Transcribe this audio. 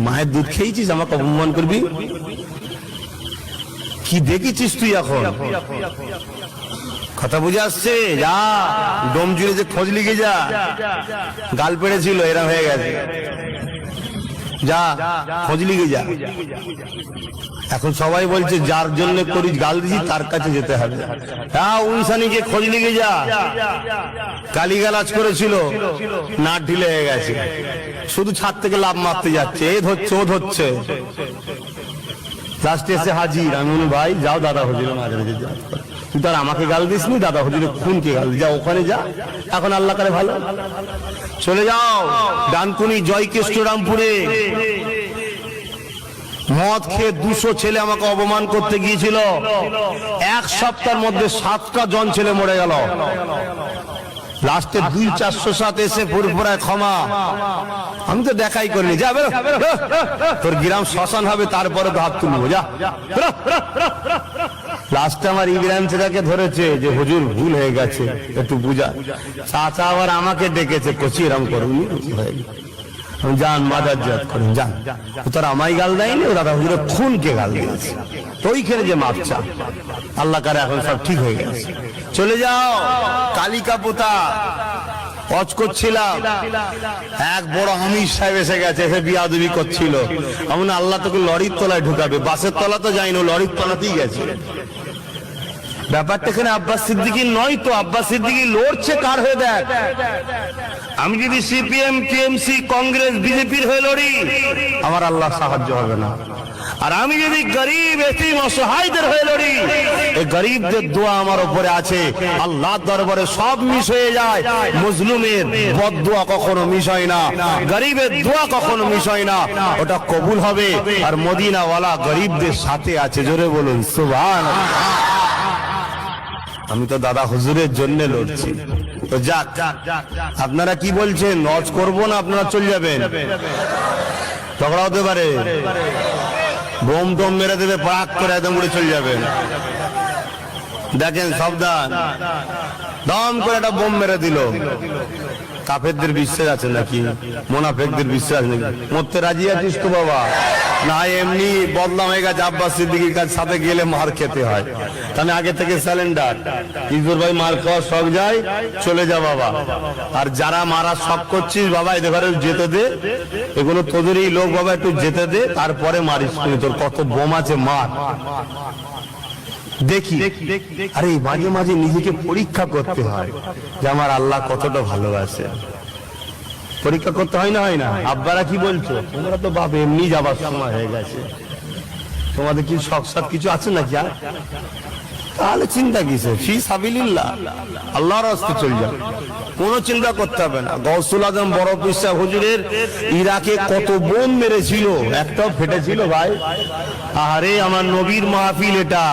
মায়ের দুধ খেয়েছিস, আমাকে অপমান করবি? কি দেখেছিস তুই এখন? কথা বুঝে আসছে? যা ডোম জুড়ে যে খোঁজ লিখে যা, গাল পেড়েছিল এরা হয়ে গেছে, যা খোঁজ লিখে যা। এখন সবাই বলছে যার জন্য করি গাল দিছি তার কাছে যেতে হবে। হ্যাঁ, উনসানিকে খোঁজ লিখে যা, গালিগালাজ করেছিল, না ঢিলে হয়ে গেছে, শুধু ছাদ থেকে লাভ মারতে যাচ্ছে, এ ধরছে ও ধরছে, লাস্টে এসে হাজির। আমি বলি ভাই যাও দাদা হুজুরের মাঝে যা, তুই তার আমাকে গাল দিস নি, দাদা হুজুরের খুনকে গাল যা, ওখানে যা। এখন আল্লাহ করে ভালো, চলে যাও ডানকুনি জয়কেষ্টরামপুরে। মদ খেয়ে 200 ছেলে আমাকে অপমান করতে গিয়েছিল, এক সপ্তাহের মধ্যে 7টা জন ছেলে মরে গেল। লাস্টে 200-400 এসে পুরপুরায় ক্ষমা। আমি তো দেখাই করিনি, যা বেরো, তোর গ্রাম শ্মশান হবে তারপরে তো হাত তুলবো, যা। লাস্টে আমার ইব্রাহিম চাচাকে ধরেছে যে হুজুর ভুল হয়ে গেছে, একটু বুঝা। চাচা আবার আমাকে ডেকেছে, কচি এরম করুন, যান মাদার জাত করেন, যান। তোর আমায় গাল দেয়নি, ও দাদা হুজুরের খুনকে গাল দিয়েছে, তো ওইখানে যে মাপ চা, আল্লাহ কারে এখন সব ঠিক হয়ে গেছে। চলে যাও কালিকা পোতা, হজ করছিলাম, এক বড় আমির সাহেব এসে গেছে, এসে বিয়াদবি করছিল। আমি আল্লাহ তোকে লরির তলায় ঢুকাবে, বাসের তলা তো যাইনি, লরির তলাতেই গেছে। ব্যাপারটা এখানে আব্বাস সিদ্দিকীর নয় তো, আব্বাস সিদ্দিকী লড়ছে কার হয়ে? দেখ, আমি যদি সিপিএম, টিএমসি, কংগ্রেস, বিজেপির হয়ে লড়ি, আমার আল্লাহ সাহায্য হবে না। আর আমি যদি গরিব এতিম অসহায়দের হয়ে লড়ি, এই গরিবদের দোয়া আমার উপরে আছে, আল্লাহর দরবারে সব মিস হয়ে যায়। মজলুমের বদদোয়া কখনো মিস হয় না, গরিবের দোয়া কখনো মিস হয় না, ওটা কবুল হবে। আর মদিনাওয়ালা গরিবদের সাথে আছে, জোরে বলুন সুবহানাল্লাহ। আমি তো দাদা হুজুরের জন্য লড়ছি। তো যাক, আপনারা কি বলছেন? হজ করবো না আপনারা চলে যাবেন? ঝগড়া হতে পারে, বোম টোম মেরে দেবে, পাক করে একদম উড়ে চলে যাবেন। দেখেন সাবধান, দম করে একটা বোম মেরে দিল। কাফেরদের বিশ্বাস আছে নাকি? মুনাফিকদের বিশ্বাস নাকি? মরতে রাজি আছিস তো বাবা? না এমনি বদনাম হয়ে গেছে, আব্বাস সিদ্দিকীর কাছে সাথে গেলে মার খেতে হয়, তাহলে আগে থেকে স্যালেন্ডার। ইজুর ভাই মার খাওয়ার শখ যায়, চলে যা বাবা। আর যারা মারা শখ করছিস বাবা, এদের ঘরে যেতে দে, এগুলো তোদেরই লোক বাবা, একটু যেতে দে, তারপরে মারিস। তোর কত বোম আছে, মার। দেখি, আরে মাঝে মাঝে নিজেকে পরীক্ষা করতে হয় যে আমার আল্লাহ কতটা ভালোবাসে। পরীক্ষা করতে হয় না, হয় না? আব্বারা কি বলছো? তোমরা তো বাবা এমনি যাবার সময় হয়ে গেছে, তোমাদের কি শখ সাথ কিছু আছে নাকি? আর তাহলে চিন্তা কিসে? ফি সাবিলিল্লাহ, আল্লাহর রাস্তায় চলে যাও, কোনো চিন্তা করতে হবে না। গৌসুল আজম বড় পীর সাহেব হুজুরের ইরাকে কত বোম মেরেছিল, একটাও ফেটেছিল ভাই? আরে আমার নবীর মাহফিল এটা।